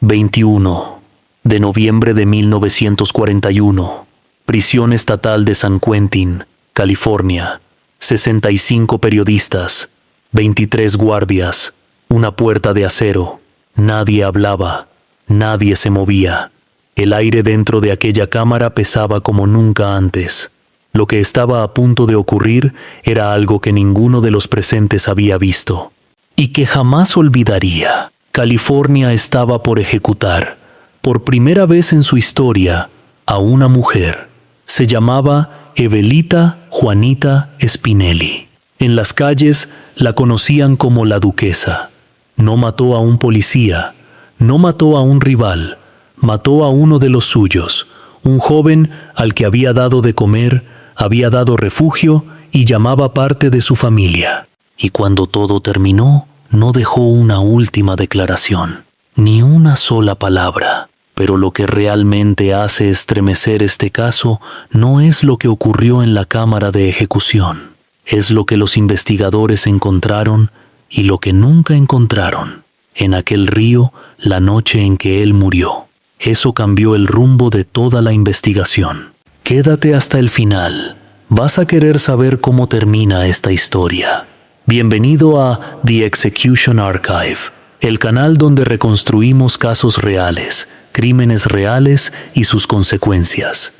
21 de noviembre de 1941. Prisión estatal de San Quentin, California. 65 periodistas, 23 guardias, una puerta de acero. Nadie hablaba, nadie se movía. El aire dentro de aquella cámara pesaba como nunca antes. Lo que estaba a punto de ocurrir era algo que ninguno de los presentes había visto y que jamás olvidaría. California estaba por ejecutar, por primera vez en su historia, a una mujer. Se llamaba Evelita Juanita Spinelli. En las calles la conocían como la Duquesa. No mató a un policía, no mató a un rival, mató a uno de los suyos, un joven al que había dado de comer, había dado refugio y llamaba parte de su familia. Y cuando todo terminó, no dejó una última declaración, ni una sola palabra. Pero lo que realmente hace estremecer este caso no es lo que ocurrió en la cámara de ejecución, es lo que los investigadores encontraron y lo que nunca encontraron en aquel río la noche en que él murió. Eso cambió el rumbo de toda la investigación. Quédate hasta el final. Vas a querer saber cómo termina esta historia. Bienvenido a The Execution Archive, el canal donde reconstruimos casos reales, crímenes reales y sus consecuencias.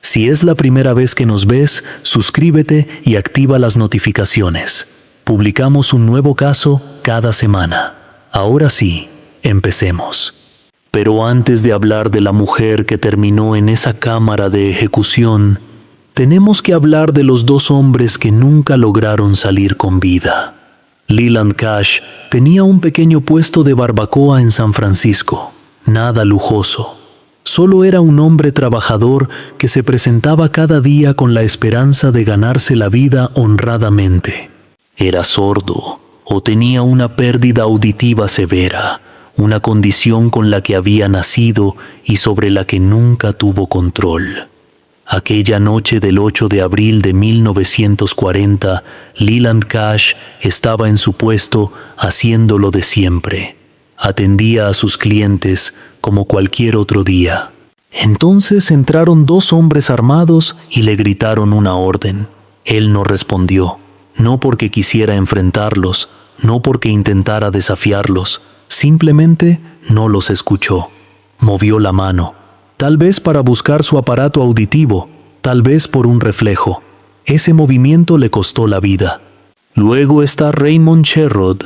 Si es la primera vez que nos ves, suscríbete y activa las notificaciones. Publicamos un nuevo caso cada semana. Ahora sí, empecemos. Pero antes de hablar de la mujer que terminó en esa cámara de ejecución, tenemos que hablar de los dos hombres que nunca lograron salir con vida. Leland Cash tenía un pequeño puesto de barbacoa en San Francisco, nada lujoso. Solo era un hombre trabajador que se presentaba cada día con la esperanza de ganarse la vida honradamente. Era sordo o tenía una pérdida auditiva severa, una condición con la que había nacido y sobre la que nunca tuvo control. Aquella noche del 8 de abril de 1940, Leland Cash estaba en su puesto haciendo lo de siempre. Atendía a sus clientes como cualquier otro día. Entonces entraron dos hombres armados y le gritaron una orden. Él no respondió, no porque quisiera enfrentarlos, no porque intentara desafiarlos, simplemente no los escuchó. Movió la mano. Tal vez para buscar su aparato auditivo, tal vez por un reflejo. Ese movimiento le costó la vida. Luego está Raymond Sherrod.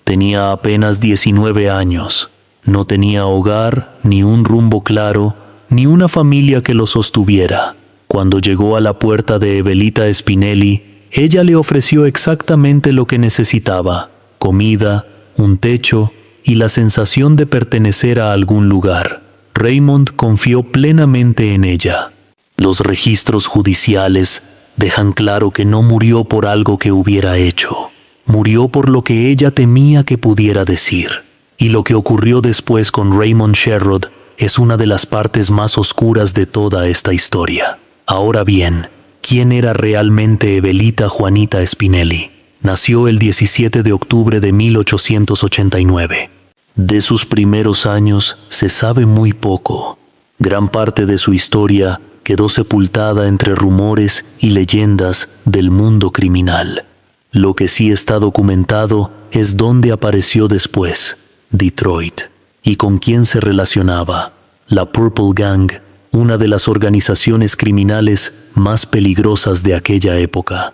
Tenía apenas 19 años. No tenía hogar, ni un rumbo claro, ni una familia que lo sostuviera. Cuando llegó a la puerta de Evelita Spinelli, ella le ofreció exactamente lo que necesitaba: comida, un techo y la sensación de pertenecer a algún lugar. Raymond confió plenamente en ella. Los registros judiciales dejan claro que no murió por algo que hubiera hecho. Murió por lo que ella temía que pudiera decir. Y lo que ocurrió después con Raymond Sherrod es una de las partes más oscuras de toda esta historia. Ahora bien, ¿quién era realmente Evelita Juanita Spinelli? Nació el 17 de octubre de 1889. De sus primeros años se sabe muy poco. Gran parte de su historia quedó sepultada entre rumores y leyendas del mundo criminal. Lo que sí está documentado es dónde apareció después, Detroit, y con quién se relacionaba, la Purple Gang, una de las organizaciones criminales más peligrosas de aquella época.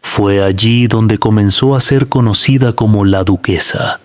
Fue allí donde comenzó a ser conocida como la Duquesa.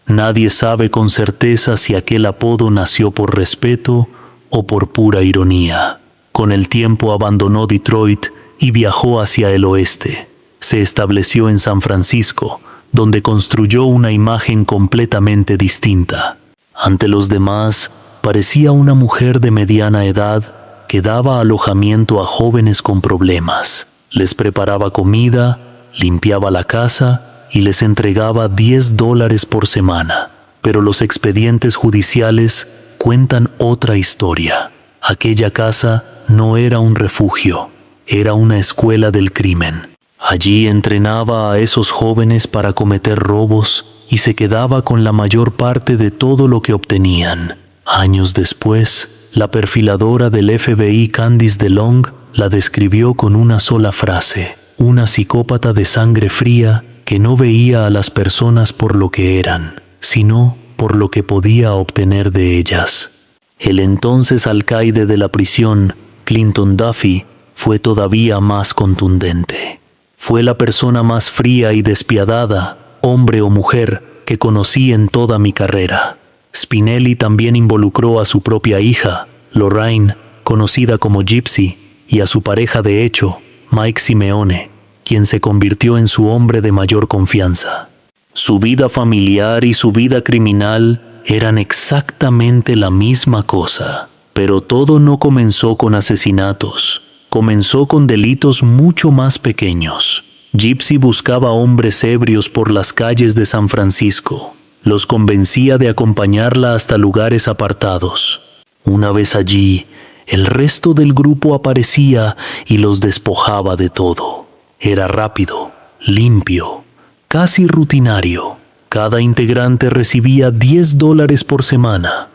Nadie sabe con certeza si aquel apodo nació por respeto o por pura ironía. Con el tiempo abandonó Detroit y viajó hacia el oeste. Se estableció en San Francisco, donde construyó una imagen completamente distinta. Ante los demás, parecía una mujer de mediana edad que daba alojamiento a jóvenes con problemas. Les preparaba comida, limpiaba la casa y les entregaba $10 por semana. Pero los expedientes judiciales cuentan otra historia. Aquella casa no era un refugio, era una escuela del crimen. Allí entrenaba a esos jóvenes para cometer robos y se quedaba con la mayor parte de todo lo que obtenían. Años después, la perfiladora del FBI Candice DeLong la describió con una sola frase: una psicópata de sangre fría que no veía a las personas por lo que eran, sino por lo que podía obtener de ellas. El entonces alcaide de la prisión, Clinton Duffy, fue todavía más contundente. Fue la persona más fría y despiadada, hombre o mujer, que conocí en toda mi carrera. Spinelli también involucró a su propia hija, Lorraine, conocida como Gypsy, y a su pareja de hecho, Mike Simeone, quien se convirtió en su hombre de mayor confianza. Su vida familiar y su vida criminal eran exactamente la misma cosa, pero todo no comenzó con asesinatos. Comenzó con delitos mucho más pequeños. Gypsy buscaba hombres ebrios por las calles de San Francisco. Los convencía de acompañarla hasta lugares apartados. Una vez allí, el resto del grupo aparecía y los despojaba de todo. Era rápido, limpio, casi rutinario. Cada integrante recibía $10 por semana.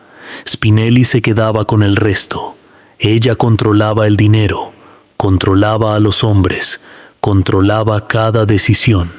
Spinelli se quedaba con el resto. Ella controlaba el dinero, controlaba a los hombres, controlaba cada decisión.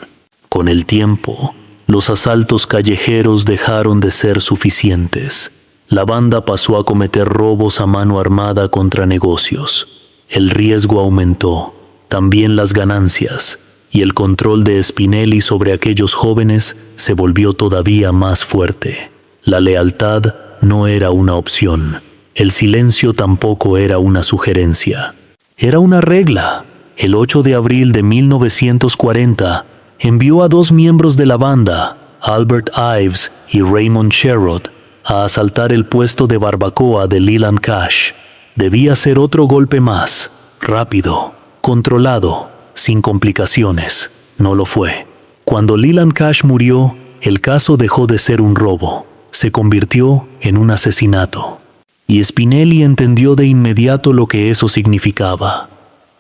Con el tiempo, los asaltos callejeros dejaron de ser suficientes. La banda pasó a cometer robos a mano armada contra negocios. El riesgo aumentó, también las ganancias, y el control de Spinelli sobre aquellos jóvenes se volvió todavía más fuerte. La lealtad no era una opción. El silencio tampoco era una sugerencia. Era una regla. El 8 de abril de 1940, envió a 2 miembros de la banda, Albert Ives y Raymond Sherrod, a asaltar el puesto de barbacoa de Leland Cash. Debía ser otro golpe más, rápido, controlado, sin complicaciones. No lo fue. Cuando Leland Cash murió, el caso dejó de ser un robo. Se convirtió en un asesinato. Y Spinelli entendió de inmediato lo que eso significaba.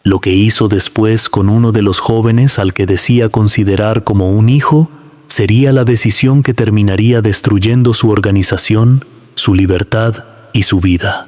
Lo que hizo después con uno de los jóvenes al que decía considerar como un hijo sería la decisión que terminaría destruyendo su organización, su libertad y su vida.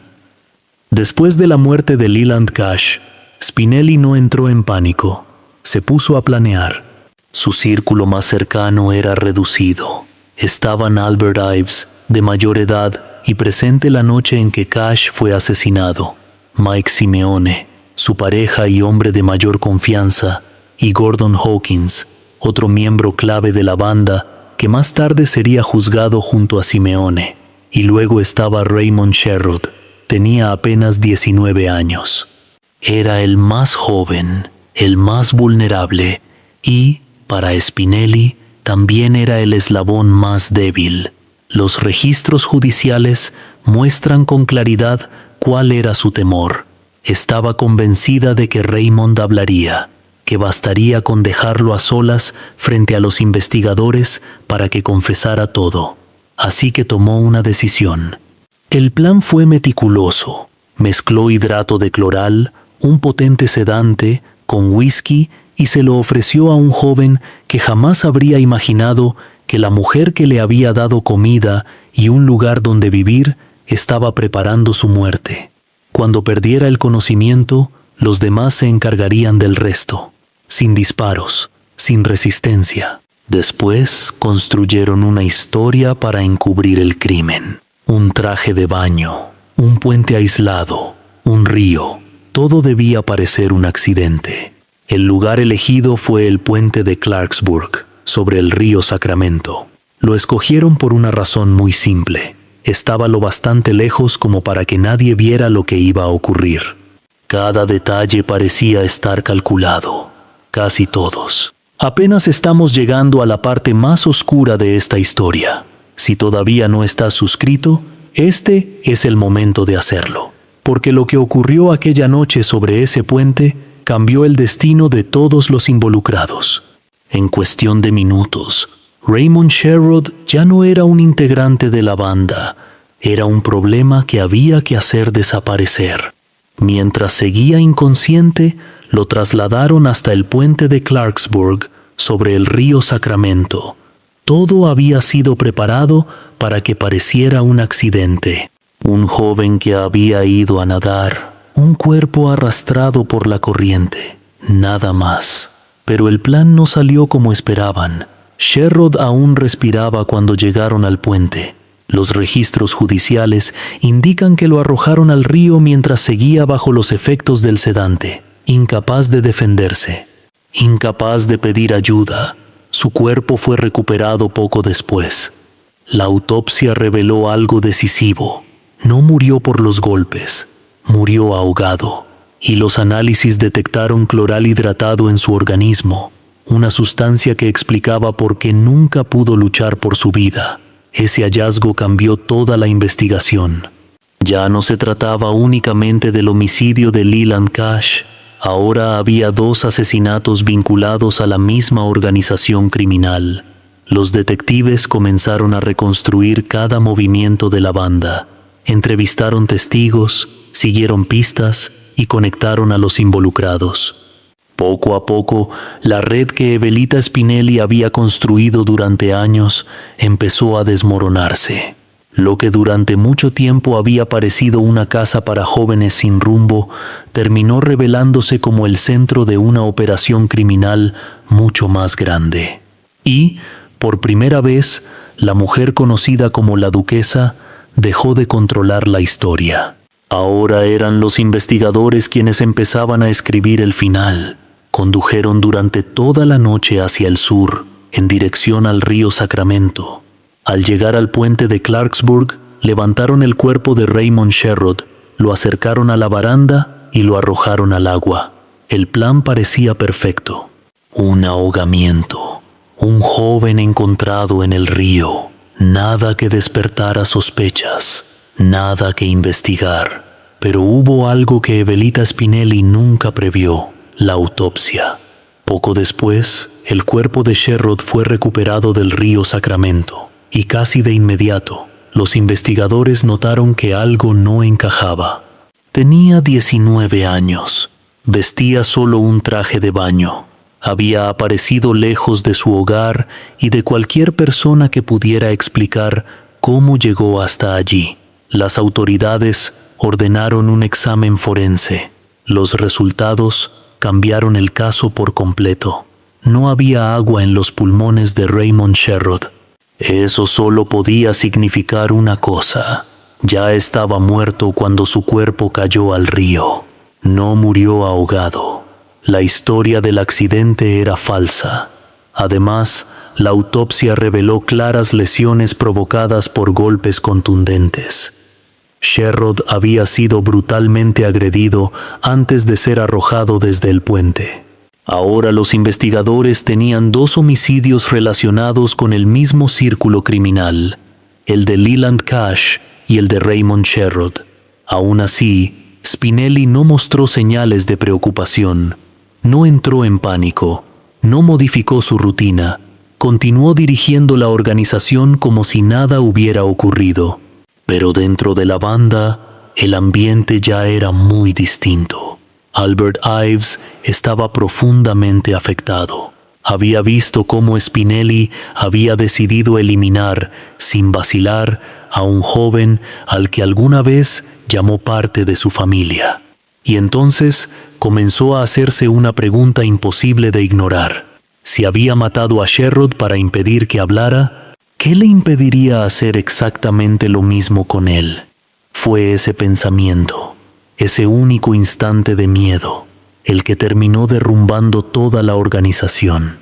Después de la muerte de Leland Cash, Spinelli no entró en pánico. Se puso a planear. Su círculo más cercano era reducido. Estaban Albert Ives, de mayor edad y presente la noche en que Cash fue asesinado, Mike Simeone, su pareja y hombre de mayor confianza, y Gordon Hawkins, otro miembro clave de la banda que más tarde sería juzgado junto a Simeone. Y luego estaba Raymond Sherrod. Tenía apenas 19 años. Era el más joven, el más vulnerable y, para Spinelli, también era el eslabón más débil. Los registros judiciales muestran con claridad cuál era su temor. Estaba convencida de que Raymond hablaría, que bastaría con dejarlo a solas frente a los investigadores para que confesara todo. Así que tomó una decisión. El plan fue meticuloso. Mezcló hidrato de cloral, un potente sedante, con whisky y se lo ofreció a un joven que jamás habría imaginado que la mujer que le había dado comida y un lugar donde vivir estaba preparando su muerte. Cuando perdiera el conocimiento, los demás se encargarían del resto, sin disparos, sin resistencia. Después construyeron una historia para encubrir el crimen. Un traje de baño, un puente aislado, un río. Todo debía parecer un accidente. El lugar elegido fue el puente de Clarksburg, sobre el río Sacramento. Lo escogieron por una razón muy simple. Estaba lo bastante lejos como para que nadie viera lo que iba a ocurrir. Cada detalle parecía estar calculado. Casi todos. Apenas estamos llegando a la parte más oscura de esta historia. Si todavía no estás suscrito, este es el momento de hacerlo. Porque lo que ocurrió aquella noche sobre ese puente cambió el destino de todos los involucrados. En cuestión de minutos, Raymond Sherrod ya no era un integrante de la banda, era un problema que había que hacer desaparecer. Mientras seguía inconsciente, lo trasladaron hasta el puente de Clarksburg, sobre el río Sacramento. Todo había sido preparado para que pareciera un accidente. Un joven que había ido a nadar, un cuerpo arrastrado por la corriente, nada más. Pero el plan no salió como esperaban. Sherrod aún respiraba cuando llegaron al puente. Los registros judiciales indican que lo arrojaron al río mientras seguía bajo los efectos del sedante, incapaz de defenderse, incapaz de pedir ayuda. Su cuerpo fue recuperado poco después. La autopsia reveló algo decisivo. No murió por los golpes, murió ahogado. Y los análisis detectaron cloral hidratado en su organismo, una sustancia que explicaba por qué nunca pudo luchar por su vida. Ese hallazgo cambió toda la investigación. Ya no se trataba únicamente del homicidio de Leland Cash. Ahora había 2 asesinatos vinculados a la misma organización criminal. Los detectives comenzaron a reconstruir cada movimiento de la banda. Entrevistaron testigos, siguieron pistas y conectaron a los involucrados. Poco a poco, la red que Evelita Spinelli había construido durante años empezó a desmoronarse. Lo que durante mucho tiempo había parecido una casa para jóvenes sin rumbo, terminó revelándose como el centro de una operación criminal mucho más grande. Y, por primera vez, la mujer conocida como la Duquesa dejó de controlar la historia. Ahora eran los investigadores quienes empezaban a escribir el final. Condujeron durante toda la noche hacia el sur, en dirección al río Sacramento. Al llegar al puente de Clarksburg, levantaron el cuerpo de Raymond Sherrod, lo acercaron a la baranda y lo arrojaron al agua. El plan parecía perfecto. Un ahogamiento. Un joven encontrado en el río. Nada que despertara sospechas. Nada que investigar. Pero hubo algo que Evelita Spinelli nunca previó: la autopsia. Poco después, el cuerpo de Sherrod fue recuperado del río Sacramento, y casi de inmediato, los investigadores notaron que algo no encajaba. Tenía 19 años, vestía solo un traje de baño, había aparecido lejos de su hogar y de cualquier persona que pudiera explicar cómo llegó hasta allí. Las autoridades ordenaron un examen forense. Los resultados cambiaron el caso por completo. No había agua en los pulmones de Raymond Sherrod. Eso solo podía significar una cosa: ya estaba muerto cuando su cuerpo cayó al río. No murió ahogado. La historia del accidente era falsa. Además, la autopsia reveló claras lesiones provocadas por golpes contundentes. Sherrod había sido brutalmente agredido antes de ser arrojado desde el puente. Ahora los investigadores tenían 2 homicidios relacionados con el mismo círculo criminal, el de Leland Cash y el de Raymond Sherrod. Aún así, Spinelli no mostró señales de preocupación, no entró en pánico, no modificó su rutina, continuó dirigiendo la organización como si nada hubiera ocurrido. Pero dentro de la banda, el ambiente ya era muy distinto. Albert Ives estaba profundamente afectado. Había visto cómo Spinelli había decidido eliminar, sin vacilar, a un joven al que alguna vez llamó parte de su familia. Y entonces comenzó a hacerse una pregunta imposible de ignorar. Si había matado a Sherrod para impedir que hablara, ¿qué le impediría hacer exactamente lo mismo con él? Fue ese pensamiento, ese único instante de miedo, el que terminó derrumbando toda la organización.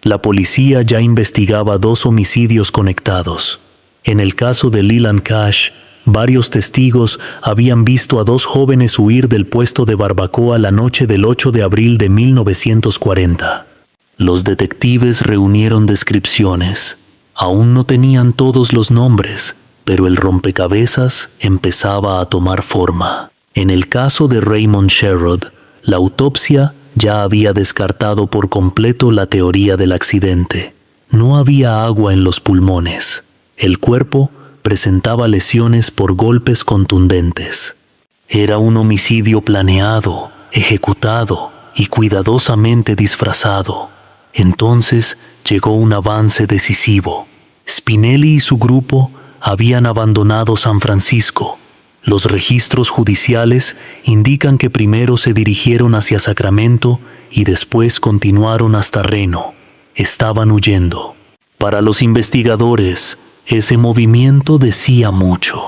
La policía ya investigaba 2 homicidios conectados. En el caso de Leland Cash, varios testigos habían visto a 2 jóvenes huir del puesto de barbacoa la noche del 8 de abril de 1940. Los detectives reunieron descripciones. Aún no tenían todos los nombres, pero el rompecabezas empezaba a tomar forma. En el caso de Raymond Sherrod, la autopsia ya había descartado por completo la teoría del accidente. No había agua en los pulmones. El cuerpo presentaba lesiones por golpes contundentes. Era un homicidio planeado, ejecutado y cuidadosamente disfrazado. Entonces llegó un avance decisivo. Spinelli y su grupo habían abandonado San Francisco Los registros judiciales indican que primero se dirigieron hacia Sacramento y después continuaron hasta Reno. Estaban huyendo. Para los investigadores, ese movimiento decía mucho.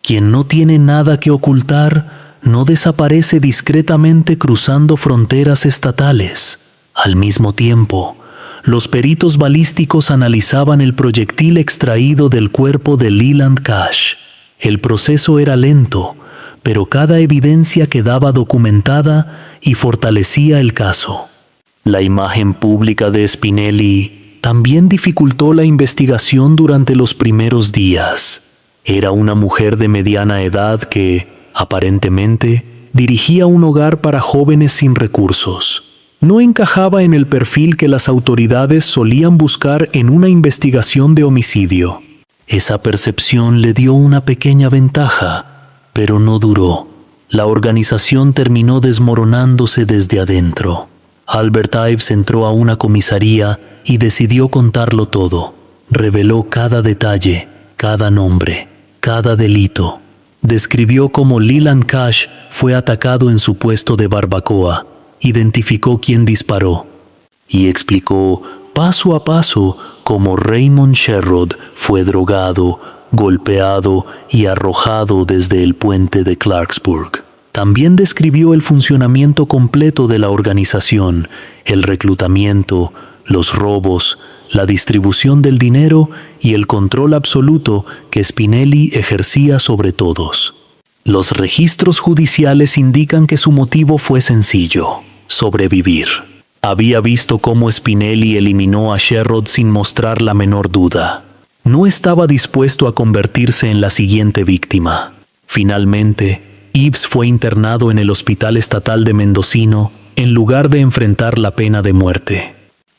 Quien no tiene nada que ocultar no desaparece discretamente cruzando fronteras estatales. Al mismo tiempo, los peritos balísticos analizaban el proyectil extraído del cuerpo de Leland Cash. El proceso era lento, pero cada evidencia quedaba documentada y fortalecía el caso. La imagen pública de Spinelli también dificultó la investigación durante los primeros días. Era una mujer de mediana edad que, aparentemente, dirigía un hogar para jóvenes sin recursos. No encajaba en el perfil que las autoridades solían buscar en una investigación de homicidio. Esa percepción le dio una pequeña ventaja, pero no duró. La organización terminó desmoronándose desde adentro. Albert Ives entró a una comisaría y decidió contarlo todo. Reveló cada detalle, cada nombre, cada delito. Describió cómo Leland Cash fue atacado en su puesto de barbacoa. Identificó quién disparó y explicó paso a paso cómo Raymond Sherrod fue drogado, golpeado y arrojado desde el puente de Clarksburg. También describió el funcionamiento completo de la organización, el reclutamiento, los robos, la distribución del dinero y el control absoluto que Spinelli ejercía sobre todos. Los registros judiciales indican que su motivo fue sencillo: sobrevivir. Había visto cómo Spinelli eliminó a Sherrod sin mostrar la menor duda. No estaba dispuesto a convertirse en la siguiente víctima. Finalmente, Ives fue internado en el Hospital Estatal de Mendocino en lugar de enfrentar la pena de muerte.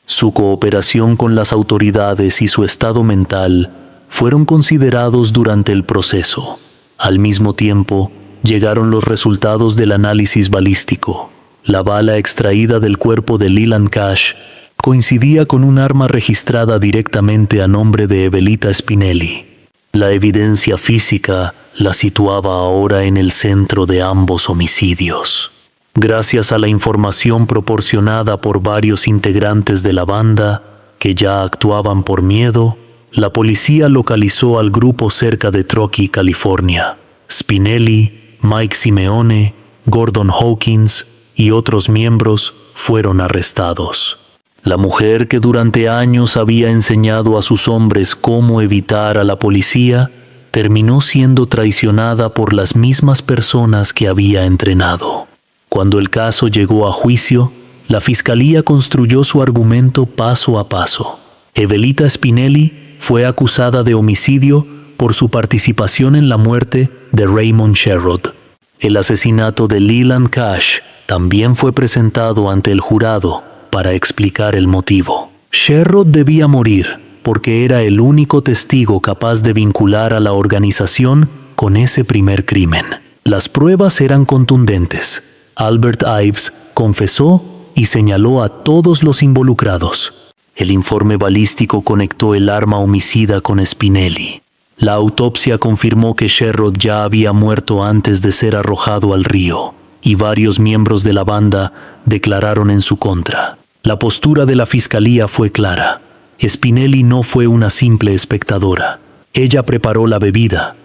Su cooperación con las autoridades y su estado mental fueron considerados durante el proceso. Al mismo tiempo, llegaron los resultados del análisis balístico. La bala extraída del cuerpo de Leland Cash coincidía con un arma registrada directamente a nombre de Evelita Spinelli. La evidencia física la situaba ahora en el centro de ambos homicidios. Gracias a la información proporcionada por varios integrantes de la banda, que ya actuaban por miedo, la policía localizó al grupo cerca de Truckee, California. Spinelli, Mike Simeone, Gordon Hawkins y otros miembros fueron arrestados. La mujer que durante años había enseñado a sus hombres cómo evitar a la policía, terminó siendo traicionada por las mismas personas que había entrenado. Cuando el caso llegó a juicio, la fiscalía construyó su argumento paso a paso. Evelita Spinelli fue acusada de homicidio por su participación en la muerte de Raymond Sherrod. El asesinato de Leland Cash también fue presentado ante el jurado para explicar el motivo. Sherrod debía morir porque era el único testigo capaz de vincular a la organización con ese primer crimen. Las pruebas eran contundentes. Albert Ives confesó y señaló a todos los involucrados. El informe balístico conectó el arma homicida con Spinelli. La autopsia confirmó que Sherrod ya había muerto antes de ser arrojado al río, y varios miembros de la banda declararon en su contra. La postura de la fiscalía fue clara. Spinelli no fue una simple espectadora. Ella preparó la bebida.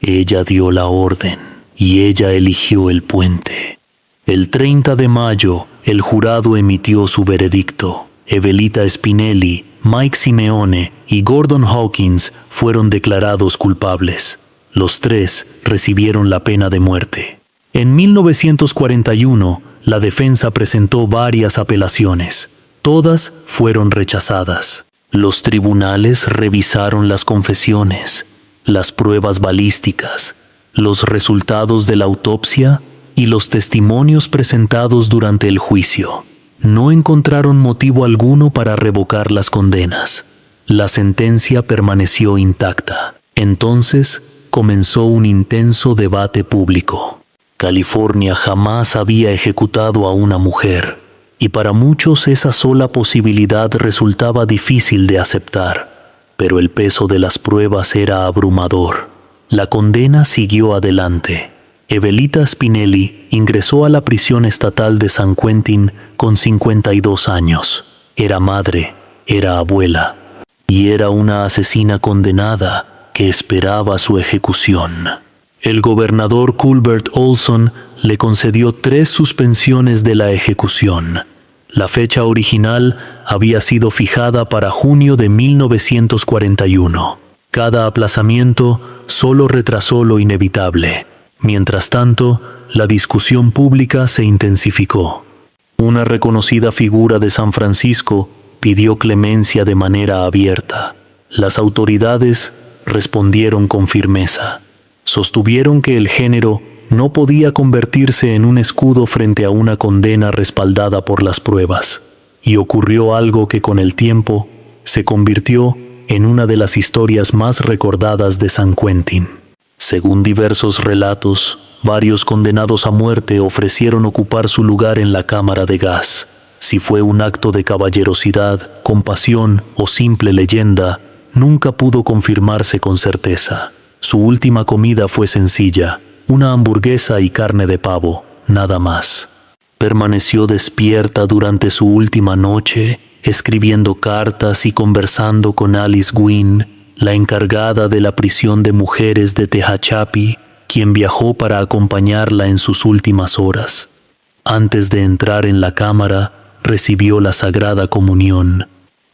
Ella dio la orden y ella eligió el puente. El 30 de mayo, el jurado emitió su veredicto. Evelita Spinelli, Mike Simeone y Gordon Hawkins fueron declarados culpables. Los tres recibieron la pena de muerte. En 1941, la defensa presentó varias apelaciones. Todas fueron rechazadas. Los tribunales revisaron las confesiones, las pruebas balísticas, los resultados de la autopsia y los testimonios presentados durante el juicio. No encontraron motivo alguno para revocar las condenas. La sentencia permaneció intacta. Entonces comenzó un intenso debate público. California jamás había ejecutado a una mujer, y para muchos esa sola posibilidad resultaba difícil de aceptar, pero el peso de las pruebas era abrumador. La condena siguió adelante. Evelita Spinelli ingresó a la prisión estatal de San Quentin con 52 años. Era madre, era abuela y era una asesina condenada que esperaba su ejecución. El gobernador Cuthbert Olson le concedió 3 suspensiones de la ejecución. La fecha original había sido fijada para junio de 1941. Cada aplazamiento solo retrasó lo inevitable. Mientras tanto, la discusión pública se intensificó. Una reconocida figura de San Francisco pidió clemencia de manera abierta. Las autoridades respondieron con firmeza. Sostuvieron que el género no podía convertirse en un escudo frente a una condena respaldada por las pruebas. Y ocurrió algo que con el tiempo se convirtió en una de las historias más recordadas de San Quentin. Según diversos relatos, varios condenados a muerte ofrecieron ocupar su lugar en la cámara de gas. Si fue un acto de caballerosidad, compasión o simple leyenda, nunca pudo confirmarse con certeza. Su última comida fue sencilla, una hamburguesa y carne de pavo, nada más. Permaneció despierta durante su última noche, escribiendo cartas y conversando con Alice Gwynne, la encargada de la prisión de mujeres de Tehachapi, quien viajó para acompañarla en sus últimas horas. Antes de entrar en la cámara, recibió la Sagrada Comunión.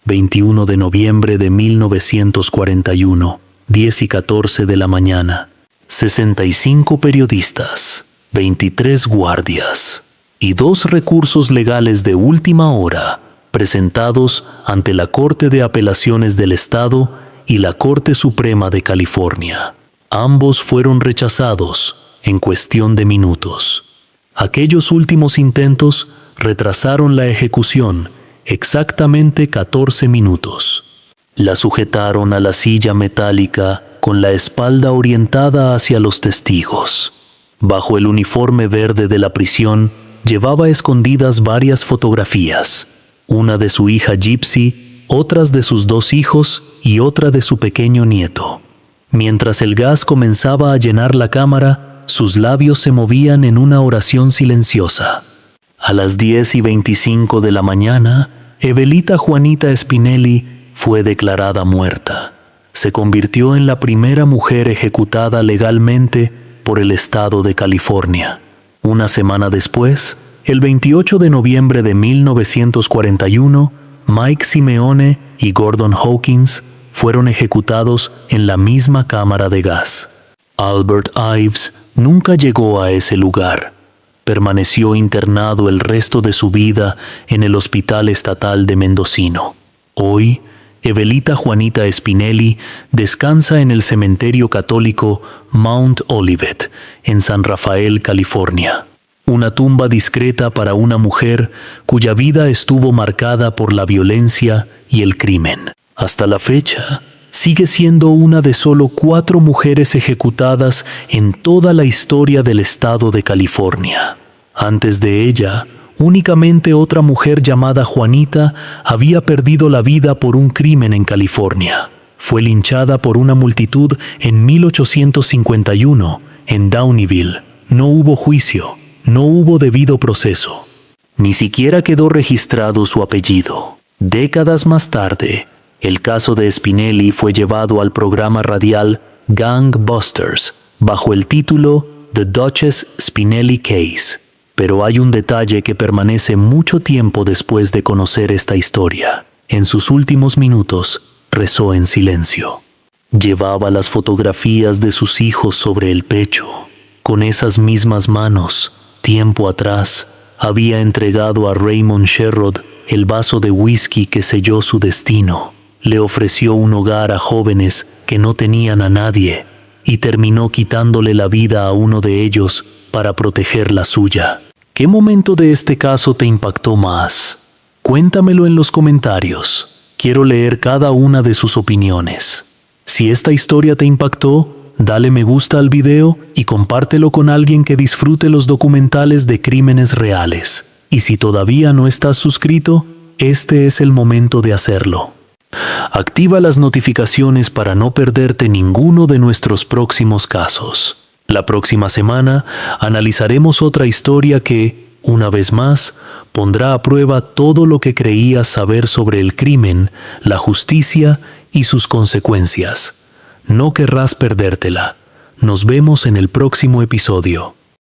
21 de noviembre de 1941, 10:14 de la mañana. 65 periodistas, 23 guardias y 2 recursos legales de última hora presentados ante la Corte de Apelaciones del Estado y la Corte Suprema de California. Ambos fueron rechazados en cuestión de minutos. Aquellos últimos intentos retrasaron la ejecución exactamente 14 minutos. La sujetaron a la silla metálica con la espalda orientada hacia los testigos. Bajo el uniforme verde de la prisión llevaba escondidas varias fotografías, una de su hija Gypsy, otras de sus 2 hijos y otra de su pequeño nieto. Mientras el gas comenzaba a llenar la cámara, sus labios se movían en una oración silenciosa. A las 10:25 de la mañana, Evelita Juanita Spinelli fue declarada muerta. Se convirtió en la primera mujer ejecutada legalmente por el estado de California. Una semana después, el 28 de noviembre de 1941, Mike Simeone y Gordon Hawkins fueron ejecutados en la misma cámara de gas. Albert Ives nunca llegó a ese lugar. Permaneció internado el resto de su vida en el Hospital Estatal de Mendocino. Hoy, Evelita Juanita Spinelli descansa en el cementerio católico Mount Olivet, en San Rafael, California. Una tumba discreta para una mujer cuya vida estuvo marcada por la violencia y el crimen. Hasta la fecha, sigue siendo una de solo 4 mujeres ejecutadas en toda la historia del estado de California. Antes de ella, únicamente otra mujer llamada Juanita había perdido la vida por un crimen en California. Fue linchada por una multitud en 1851, en Downieville. No hubo juicio, no hubo debido proceso. Ni siquiera quedó registrado su apellido. Décadas más tarde, el caso de Spinelli fue llevado al programa radial Gangbusters, bajo el título The Duchess Spinelli Case. Pero hay un detalle que permanece mucho tiempo después de conocer esta historia. En sus últimos minutos, rezó en silencio. Llevaba las fotografías de sus hijos sobre el pecho. Con esas mismas manos, tiempo atrás, había entregado a Raymond Sherrod el vaso de whisky que selló su destino. Le ofreció un hogar a jóvenes que no tenían a nadie y terminó quitándole la vida a uno de ellos para proteger la suya. ¿Qué momento de este caso te impactó más? Cuéntamelo en los comentarios. Quiero leer cada una de sus opiniones. Si esta historia te impactó, dale me gusta al video y compártelo con alguien que disfrute los documentales de crímenes reales. Y si todavía no estás suscrito, este es el momento de hacerlo. Activa las notificaciones para no perderte ninguno de nuestros próximos casos. La próxima semana analizaremos otra historia que, una vez más, pondrá a prueba todo lo que creías saber sobre el crimen, la justicia y sus consecuencias. No querrás perdértela. Nos vemos en el próximo episodio.